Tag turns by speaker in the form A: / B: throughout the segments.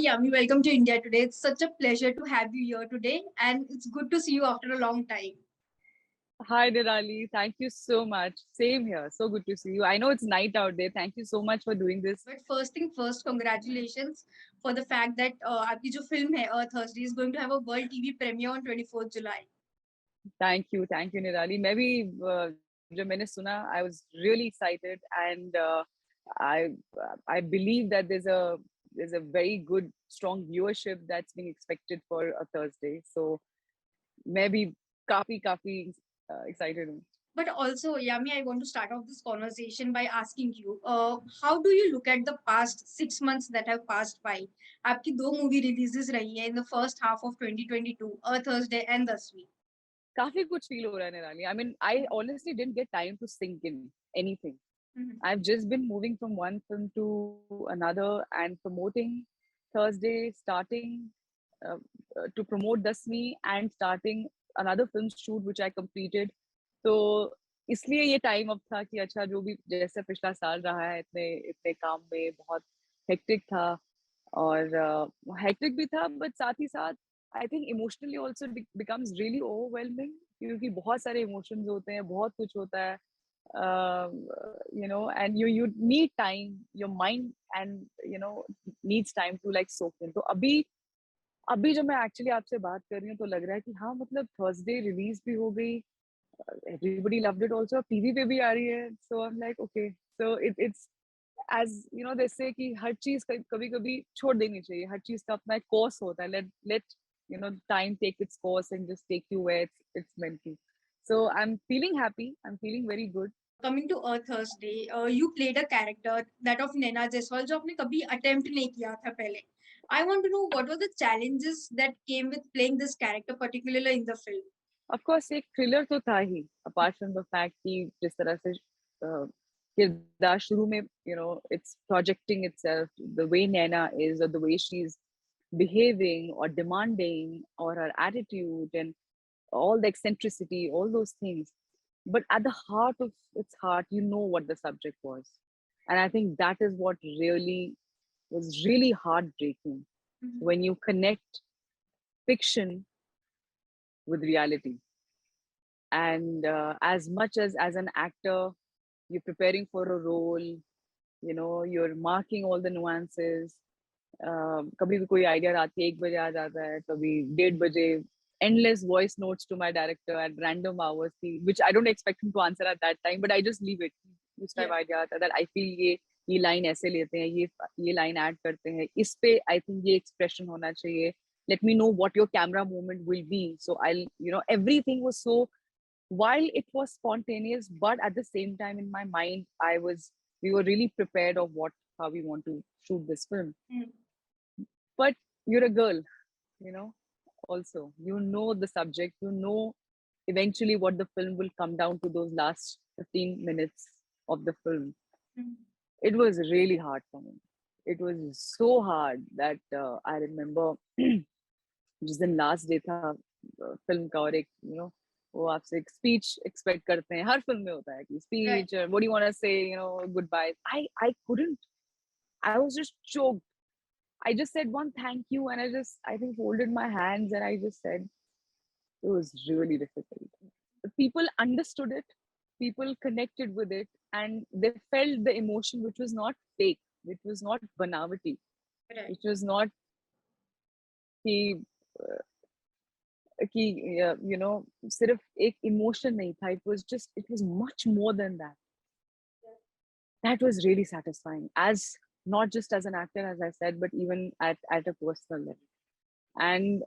A: Yami, welcome to India today. It's such a pleasure to have you here today, and it's good to see you after a long time.
B: Hi, Nirali. Thank you so much. Same here. So good to see you. I know it's night out there. Thank you so much for doing this.
A: But first thing first, congratulations for the fact that आपकी जो film है Thursday is going to have a world TV premiere on 24th July.
B: Thank you, Nirali. Maybe जब मैंने सुना, I was really excited, and I I believe that there's a very good, strong viewership that's being expected for a Thursday. So maybe काफी excited हूँ.
A: But also, Yami, I want to start off this conversation by asking you, how do you look at the past 6 months that have passed by? आपकी दो movie releases रही हैं in the first half of 2022, A Thursday and This Week.
B: काफी कुछ feel हो रहा है, Nirali. I mean, I honestly didn't get time to sink in anything. I've just been moving from one film to another and promoting Thursday, starting to promote Dasmi and starting another film shoot which I completed. तो इसलिए ये time अब था कि अच्छा जो भी जैसे पिछला साल रहा है इतने इतने काम में बहुत हेक्टिक था और हेक्टिक भी था बट साथ ही साथ I think emotionally also becomes really overwhelming क्योंकि बहुत सारे इमोशंस होते हैं बहुत कुछ होता है and you need time, your mind and needs time to like soak in. तो अभी जब मैं एक्चुअली आपसे बात कर रही हूँ तो लग रहा है कि हाँ मतलब थर्सडे रिलीज भी हो गई, everybody loved it also, TV पे भी आ रही है, so I'm like okay, so it's as they say कि हर चीज कभी कभी छोड़ देनी चाहिए, हर चीज का अपना एक कोर्स होता है, let time take its course and just take you where it's meant to. So I'm feeling happy, I'm feeling very good.
A: Coming to Earth Thursday, you played a character that of Naina Jaiswal जो आपने कभी attempt नहीं किया था पहले. I want to know what were the challenges that came with playing this character, particularly in the film.
B: Of course एक thriller तो था ही, apart from the fact कि जिस तरह से किरदार शुरू में it's projecting itself, the way Naina is or the way she's behaving or demanding or her attitude and all the eccentricity, all those things. But at the heart of its heart, you know what the subject was. And I think that is what really was really heartbreaking when you connect fiction with reality. And as much as an actor, you're preparing for a role, you're marking all the nuances. कभी भी कोई idea रात के 1 बजे आ जाता है, कभी 1:30 बजे endless voice notes to my director at random hours, which I don't expect him to answer at that time, but I just leave it. उस टाइम आइडिया आता है that I feel ये लाइन ऐसे लेते हैं, ये लाइन ऐड करते हैं, इस पे I think ये expression होना चाहिए. Let me know what your camera movement will be. So I'll, everything was so, while it was spontaneous, but at the same time in my mind, we were really prepared of how we want to shoot this film. But you're a girl, also the subject, eventually what the film will come down to, those last 15 minutes of the film. It was really hard for me. It was so hard that I remember जिस दिन last day था film का और एक वो आपसे एक speech expect करते हैं, हर फिल्म में होता है कि speech, what do you want to say, goodbye. I couldn't. I was just choked. I just said one thank you and I think folded my hands and I just said it was really difficult. People understood it, people connected with it, and they felt the emotion, which was not fake, which was not banality, which was not कि सिर्फ एक emotion नहीं था, it was much more than that. That was really satisfying, as not just as an actor, as I said, but even at a personal level. And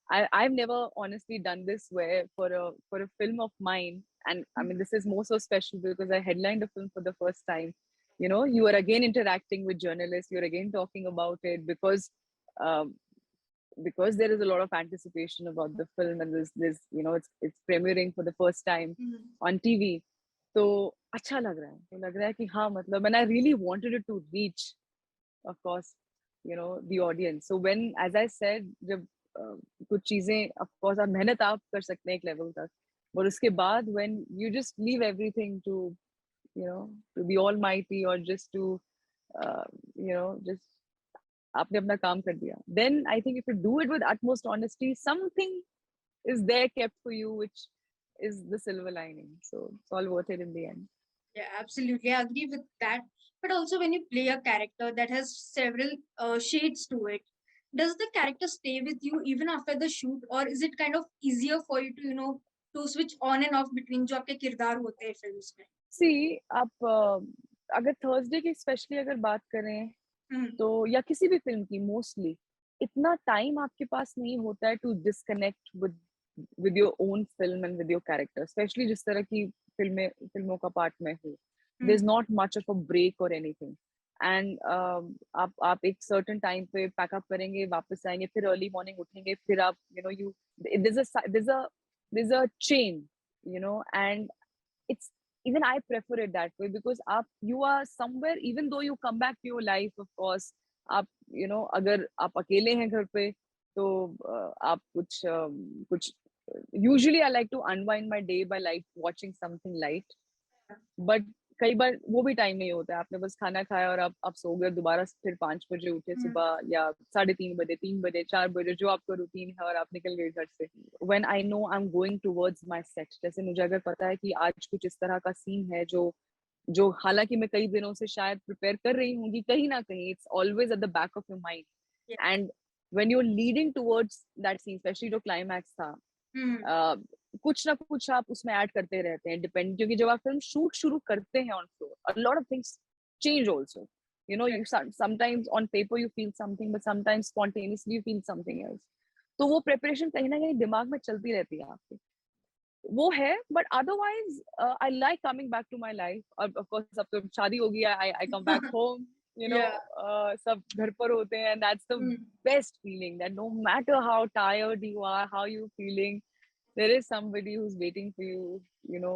B: I've never honestly done this where for a film of mine, and I mean this is more so special because I headlined a film for the first time. You are again interacting with journalists, you're again talking about it because there is a lot of anticipation about the film, and this it's premiering for the first time on TV. तो अच्छा लग रहा है कि हाँ मतलब, and I really wanted it to reach, of course, the audience. So when, as I said, जब कुछ चीजें, of course, आप मेहनत आप कर सकते हैं एक level तक, but उसके बाद when you just leave everything to to the Almighty, or just to just आपने अपना काम कर दिया. Then I think if you do it with utmost honesty, something is there kept for you, which is the silver lining. So it's all worth it in the end.
A: Yeah, absolutely. I agree with that. But also, when you play a character that has several shades to it, does the character stay with you even after the shoot, or is it kind of easier for you to, to switch on and off between जो आपके किरदार होते हैं films में?
B: See, आप अगर Thursday की specially अगर बात करें
A: हम्म,
B: तो या किसी भी फिल्म की मोस्टली इतना टाइम आपके पास नहीं होता है to disconnect with your own film and with your character, specially जिस तरह की फिल्मों का पार्ट में हूँ. There is
A: hmm,
B: not much of a break और एनीथिंग. एंड आप एक सर्टेन टाइम पे पैकअप करेंगे, वापस आएंगे, फिर अर्ली मॉर्निंग उठेंगे, फिर आप you there's a chain, and it's even I prefer it that way because you are somewhere, even though you come back to your life, of course. आप अगर आप अकेले हैं घर पे तो आप कुछ usually I like to unwind my day by like watching something light, but कई बार वो भी टाइम नहीं होता है. आपने बस खाना खाया और आप सो गए, दोबारा फिर 5 बजे उठे
A: हम्म,
B: सुबह, या 3:30 बजे, 3 बजे, 4 बजे, जो आपका रूटीन है, और आप निकल गए घर से. When I know I am going towards my set, जैसे मुझे अगर पता है कि आज कुछ इस तरह का सीन है जो जो हालांकि मैं कई दिनों से शायद प्रिपेयर कर रही हूँ, कहीं ना कहीं it's always at the back of your mind.
A: yeah,
B: and when you are leading towards that scene, specially जो क्लाइमैक्स था,
A: हम्म,
B: कुछ ना कुछ आप उसमें ऐड करते रहते हैं, डिपेंड, क्योंकि जब आप फिल्म शूट शुरू करते हैं on floor, a lot of things change also.
A: correct.
B: You sometimes on paper you feel something, but sometimes spontaneously you feel something else. तो वो प्रिपरेशन कहीं ना कहीं दिमाग में चलती रहती है आपके, वो है. But otherwise I like coming back to my life. और ऑफ कोर्स अब तो शादी हो गई है, I come back home,
A: Yeah.
B: सब घर पर होते हैं, and that's the
A: Hmm.
B: best feeling, that no matter how tired you are, how you feeling, there is somebody who's waiting for you. You're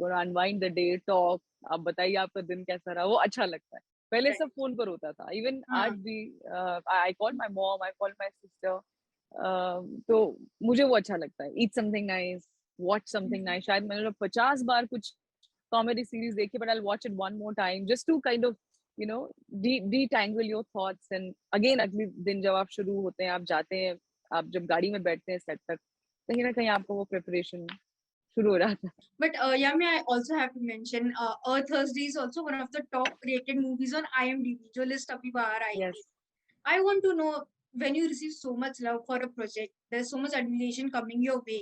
B: gonna unwind the day, talk. आप बताइए आपका दिन कैसा रहा, वो अच्छा लगता है. पहले
A: Right.
B: सब फोन पर होता था, इवन आज
A: हाँ.
B: भी. I call my mom, I call my sister. तो मुझे वो अच्छा लगता है. Eat something nice, watch something
A: Hmm.
B: Nice. शायद मैंने 50 बार कुछ कॉमेडी सीरीज देखी, but I watch it one more time just to kind of you know detangle your thoughts. And again अगले दिन जब आप शुरू होते हैं, आप जाते हैं, आप जब गाड़ी में बैठते हैं सेट तक, कहीं ना कहीं आपको वो प्रिपरेशन शुरू हो जाता है.
A: But Yami, I also have to mention, Earth Thursday is also one of the top rated movies on IMDb. जो list अभी बाहर आई थी.
B: Yes.
A: I want to know, when you receive so much love for a project, there's so much admiration coming your way.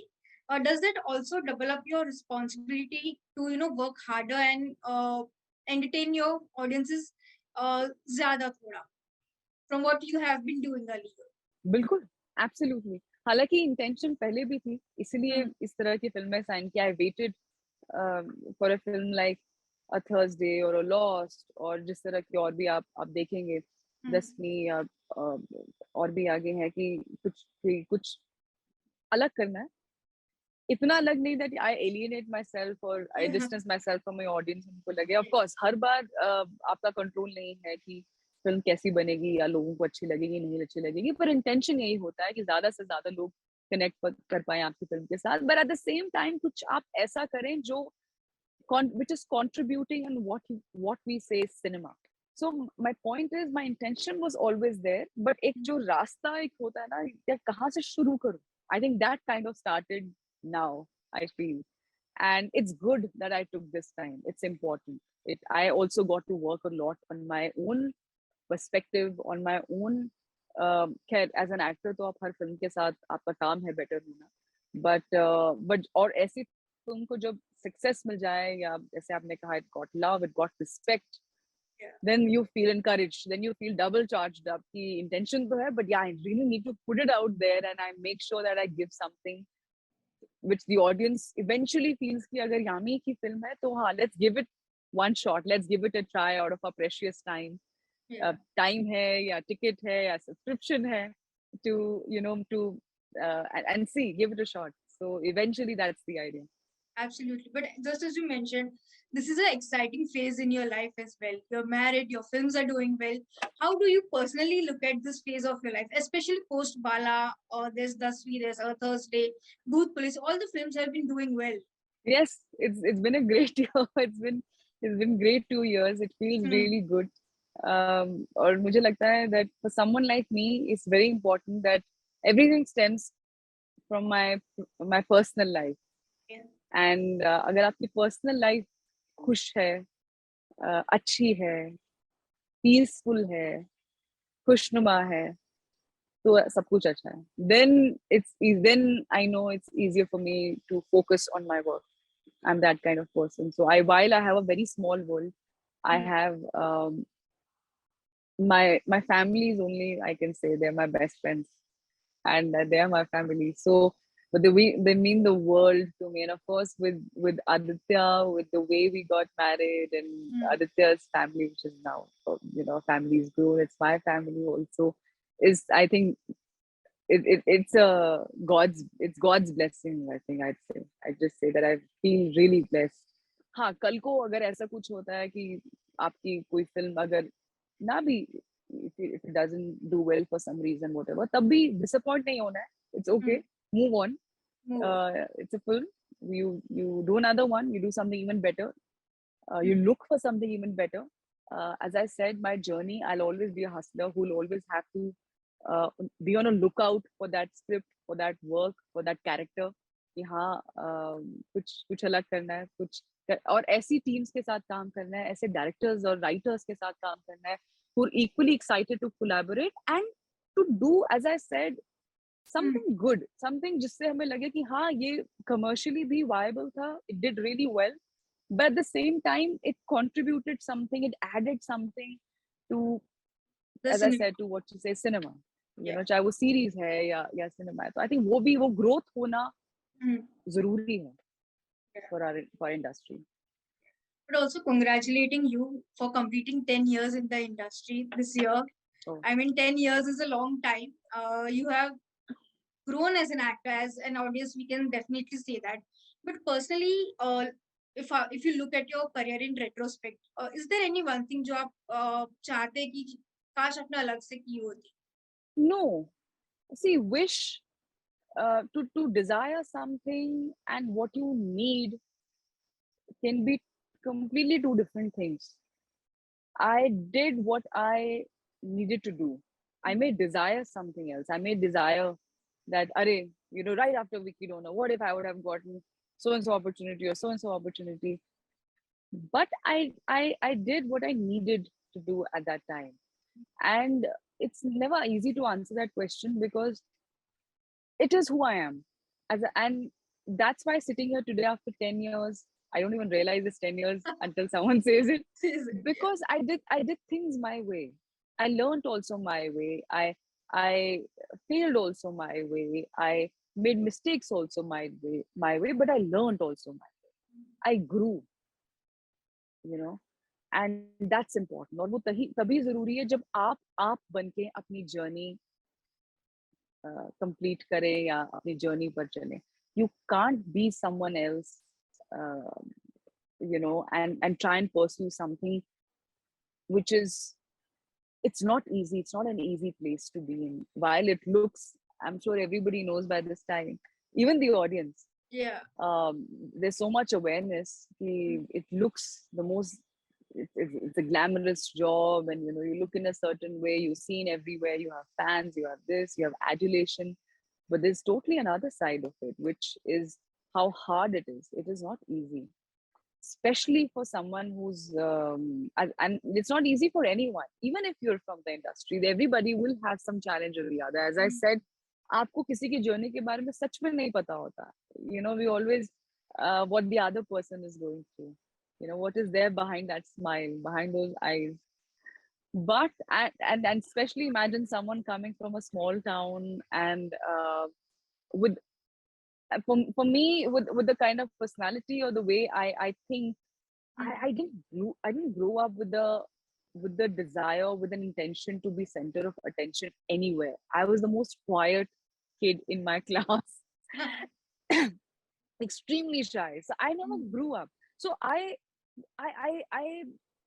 A: Does that also double up your responsibility to work harder and entertain your audiences ज़्यादा थोड़ा from what you have been doing earlier?
B: बिल्कुल, absolutely. हालांकि intention पहले भी थी, इसलिए
A: Hmm.
B: इस तरह की फिल्में साइन किया. I waited for a film like a Thursday और अ लॉस्ट, और जिस तरह की और भी आप देखेंगे,
A: Hmm.
B: दसवीं या और भी आगे हैं, कि कुछ अलग करना है. इतना अलग नहीं that I alienate myself और I distance myself from my audience. उनको लगे, ऑफ कोर्स हर बार आपका कंट्रोल नहीं है कि फिल्म कैसी बनेगी या लोगों को अच्छी लगेगी नहीं अच्छी लगेगी, पर इंटेंशन यही होता है कि ज्यादा से ज्यादा लोग कनेक्ट कर पाए आपकी फिल्म के साथ. But at the same time कुछ आप ऐसा करें जो which is contributing in what we say is cinema. So my point is, my intention was always there, but एक जो रास्ता एक होता है ना, या कहाँ से शुरू करूँ, I think that kind of started now, I feel. And it's good that I took this time. It's important. I also got to work a lot on my own perspective, on my own. खैर as an actor तो आप हर film के साथ आपका काम है better होना, but और ऐसी फिल्म को जब सक्सेस मिल जाए, या जैसे आपने कहा, it got love, it got respect,
A: Yeah.
B: then you feel encouraged, then you feel double charged up. The intention to hai, but yeah, I really need to put it out there, and I make sure that I give something which the audience eventually feels कि अगर यामी की film है तो हाँ, let's give it one shot, let's give it a try out of our precious time.
A: Yeah.
B: Time है या ticket है या subscription है, to to and see, give it a shot. So eventually that's the idea.
A: Absolutely. But just as you mentioned, this is an exciting phase in your life as well. You're married, your films are doing well. How do you personally look at this phase of your life, especially post Bala, or there's Dasvi, there's a Thursday, Booth Police, all the films have been doing well.
B: Yes, it's been a great year. It's been great 2 years. It feels
A: Hmm.
B: really good. और मुझे लगता है that for someone like me it's very important that everything stems from my personal life.
A: Yeah.
B: And अगर आपकी personal life खुश है, अच्छी है, पीसफुल है, खुशनुमा है, तो सब कुछ अच्छा है. Then I know it's easier for me to focus on my work. I'm that kind of person. So while I have a very small world, I
A: Mm.
B: have my family is only, I can say, they're my best friends, and they are my family. So, but they mean the world to me. And of course, with Aditya, with the way we got married, and
A: Mm.
B: Aditya's family, which is now family is grown. It's my family also. Is, I think, it's God's blessing. I think I'd say, I just say that I feel really blessed. हाँ, कल को अगर ऐसा कुछ होता है कि आपकी कोई फिल्म अगर ना भी, if it doesn't do well for some reason, whatever, तब भी disappoint नहीं होना है. It's okay.
A: Mm.
B: Move on.
A: Move on.
B: It's a film. You do another one. You do something even better. You
A: Mm.
B: look for something even better. As I said, my journey, I'll always be a hustler who'll always have to be on a lookout for that script, for that work, for that character. कि हाँ, कुछ कुछ अलग करना है, कुछ और ऐसी टीम्स के साथ काम करना है, ऐसे डायरेक्टर्स और राइटर्स के साथ काम करना है who are equally excited to collaborate and to do, as I said,
A: Mm.
B: something good, something जिससे हमें लगे कि हाँ, ये commercially भी viable था, it did really well, but at the same time it contributed something, it added something to,
A: The
B: as I
A: cinema.
B: said, to what you say, cinema.
A: Yeah.
B: चाहे वो series है या cinema है, तो I think वो growth होना
A: Mm.
B: जरूरी है
A: Yeah.
B: for our industry.
A: But also congratulating you for completing 10 years in the industry this year.
B: Oh.
A: I mean, 10 years is a long time. You have grown as an actor, as an audience, we can definitely say that. But personally, if you look at your career in retrospect, is there any one thing जो आप चाहते हैं कि काश आपने अलग से की होती?
B: No, see, wish, to desire something and what you need can be completely two different things. I did what I needed to do. I may desire something else. I may desire that, array, right after Wiki Donor, what if I would have gotten so and so opportunity or so and so opportunity? But I did what I needed to do at that time. And it's never easy to answer that question because it is who I am. And that's why sitting here today after 10 years, I don't even realize it's 10 years until someone says it.
A: Yeah.
B: Because I did things my way. I learned also my way. I failed also my way. I made mistakes also my way, but I learned also my way. I grew, you know, and that's important. और वो तभी जरूरी है जब आप बन के अपनी जर्नी कंप्लीट करें या अपनी जर्नी पर चलें. You can't be someone else, uh, and try and pursue something which is, it's not easy. It's not an easy place to be in. While it looks, I'm sure everybody knows by this time, even the audience,
A: Yeah.
B: there's so much awareness. It looks the most, it's a glamorous job, and you look in a certain way, you're seen everywhere, you have fans, you have this, you have adulation, but there's totally another side of it, which is how hard it is. It is not easy, especially for someone who's and it's not easy for anyone, even if you're from the industry. Everybody will have some challenge or the other. As I said, आपको किसी की journey के बारे में सच में नहीं पता होता. We always, what the other person is going through, what is there behind that smile, behind those eyes. But and especially imagine someone coming from a small town, and with for me, with the kind of personality or the way I think, I didn't grow up with the desire, with an intention to be center of attention anywhere. I was the most quiet kid in my class, extremely shy. So I never grew up. So I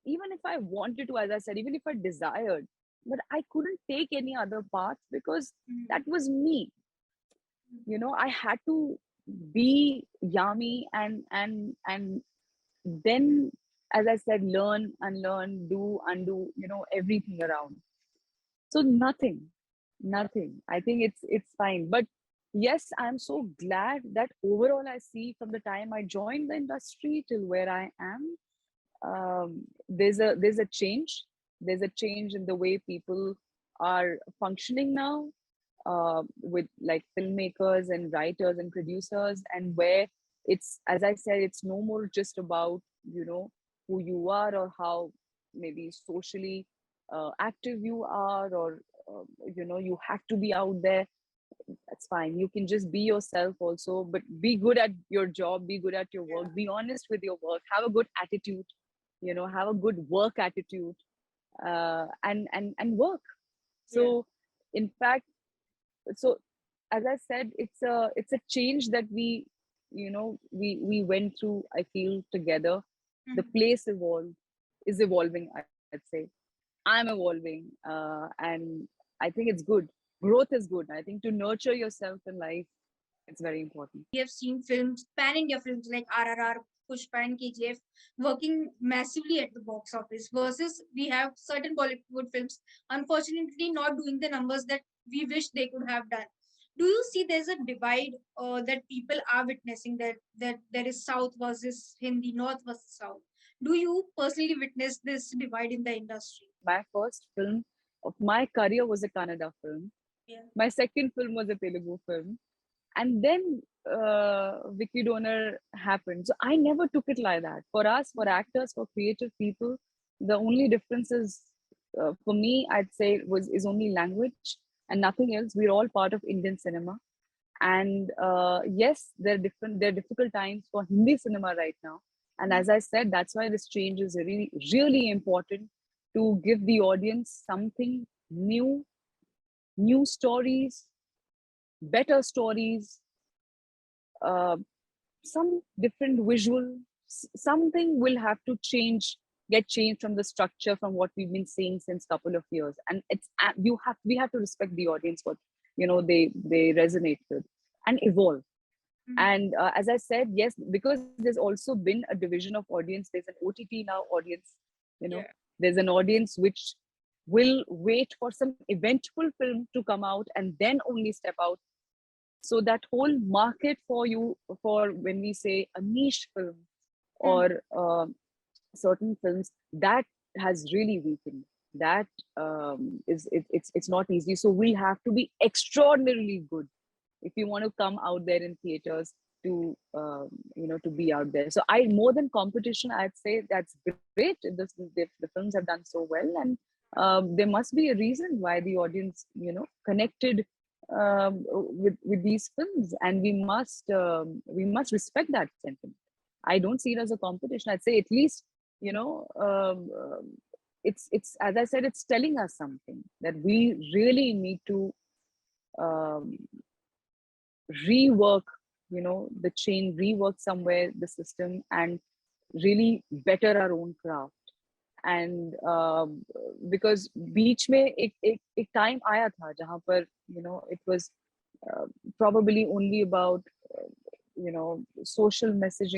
B: even if I wanted to, as I said, even if I desired, but I couldn't take any other path because that was me. I had to be Yami, and then as I said, learn, unlearn, do, undo, everything around. So nothing. I think it's fine. But yes, I'm so glad that overall I see from the time I joined the industry till where I am, there's a change. There's a change in the way people are functioning now, with like filmmakers and writers and producers, and where it's, as I said, it's no more just about who you are or how maybe socially active you are, or you have to be out there. That's fine, you can just be yourself also, but be good at your job, be good at your
A: Yeah.
B: work, be honest with your work, have a good attitude, have a good work attitude, and work.
A: Yeah.
B: So in fact, so as I said, it's a change that we went through, I feel, together. The
A: Mhm.
B: place is evolving, I'd say. I'm evolving, and I think it's good. Growth is good. I think to nurture yourself in life, it's very important.
A: We have seen films, pan-India films like RRR, Pushpa and KGF working massively at the box office versus we have certain Bollywood films unfortunately not doing the numbers that we wish they could have done. Do you see there's a divide that people are witnessing, that there is South versus Hindi, North versus South? Do you personally witness this divide in the industry?
B: My first film of my career was a Kannada film.
A: Yeah.
B: My second film was a Telugu film, and then Vicky Donor happened. So I never took it like that. For us, for actors, for creative people, the only difference is, for me, I'd say, is only language and nothing else. We're all part of Indian cinema, and yes, there are different. There are difficult times for Hindi cinema right now, and as I said, that's why this change is really, really important, to give the audience something new, new stories, better stories, uh, some different visual. Something will have to get changed from the structure, from what we've been seeing since couple of years. And we have to respect the audience, what they resonate with, and evolve.
A: Mhm.
B: And as I said, yes, because there's also been a division of audience. There's an OTT now audience, you know
A: Yeah.
B: there's an audience which will wait for some eventful film to come out and then only step out. So that whole market for you, for when we say a niche film,
A: Mhm.
B: or certain films, that has really weakened. That it's not easy. So we have to be extraordinarily good if you want to come out there in theaters, to be out there. So I, more than competition, I'd say that's great. The films have done so well, and there must be a reason why the audience connected with these films, and we must respect that sentiment. I don't see it as a competition. I'd say, at least, you know it's, as I said, it's telling us something, that we really need to um, rework, the chain, rework somewhere the system, and really better our own craft. And because बीच में एक time आया था जहाँ पर it was uh, probably only about social message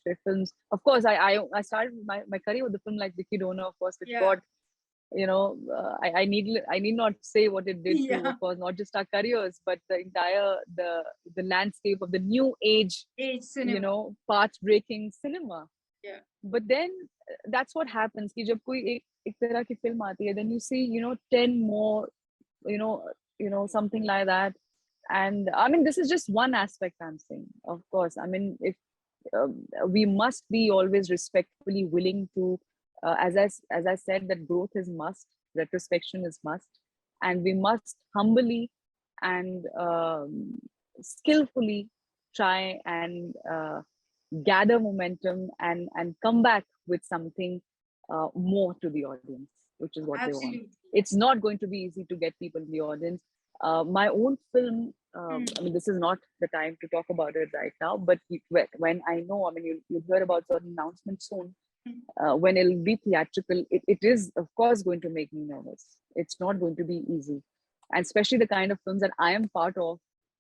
B: for films. Of course, I started my career with the film like Vicky Donor, of course, which
A: Yeah.
B: got, I need not say what it did to,
A: Yeah.
B: of course, not just our careers, but the entire, the landscape of the new age,
A: Age cinema.
B: path breaking cinema.
A: Yeah.
B: But then that's what happens कि जब कोई एक तरह की film आती है, then you see 10 more, you know something like that. And I mean, this is just one aspect I'm saying. Of course, I mean, if we must be always respectfully willing to, as I said, that growth is must, retrospection is must, and we must humbly and skillfully try and gather momentum, and come back with something more to the audience, which is what they want.
A: Absolutely.
B: It's not going to be easy to get people in the audience. My own film, I mean, this is not the time to talk about it right now, but when I know, I mean, you'll hear about certain announcements soon.
A: Mm.
B: When it'll be theatrical, it is, of course, going to make me nervous. It's not going to be easy. And especially the kind of films that I am part of,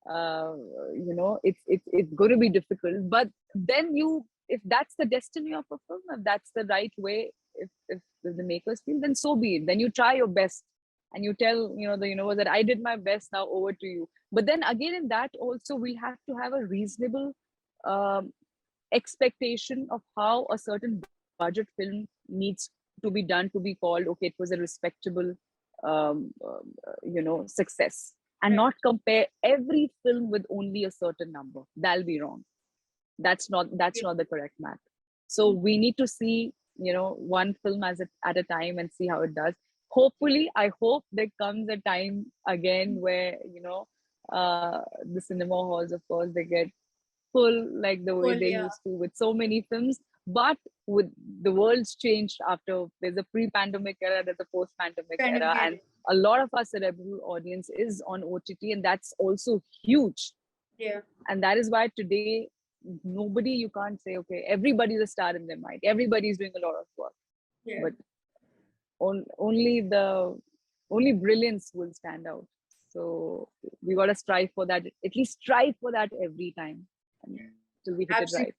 B: uh, it's going to be difficult. But then if that's the destiny of a film, if that's the right way, if the makers feel, then so be it. Then you try your best and you tell, the universe that I did my best, now over to you. But then again, in that also, we have to have a reasonable um, expectation of how a certain budget film needs to be done to be called, okay, it was a respectable success, and
A: Right.
B: not compare every film with only a certain number. That'll be wrong. That's not the correct math. So we need to see, one film at a time and see how it does. Hopefully, I hope there comes a time again where, the cinema halls, of course, they get full like the way
A: Full,
B: they
A: yeah.
B: used to with so many films. But with the world's changed, after there's a pre-pandemic era, there's a post-pandemic
A: Kind of
B: era,
A: get
B: and
A: it.
B: a lot of our cerebral audience is on OTT, and that's also huge.
A: Yeah.
B: And that is why today, nobody, you can't say, okay, everybody's a star in their mind, everybody's doing a lot of work,
A: Yeah.
B: but only brilliance will stand out. So we got to strive for that, at least strive for that every time until we hit it
A: Absolutely.
B: right.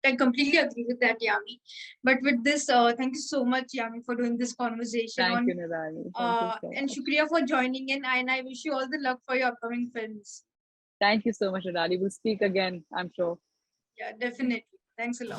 A: I completely agree with that, Yami. But with this, thank you so much, Yami, for doing this conversation
B: Thank you,
A: on
B: Nirali. Thank you so
A: and
B: much.
A: Shukriya for joining in. And I wish you all the luck for your upcoming films.
B: Thank you so much, Nirali. We'll speak again, I'm sure.
A: Yeah, definitely. Thanks a lot.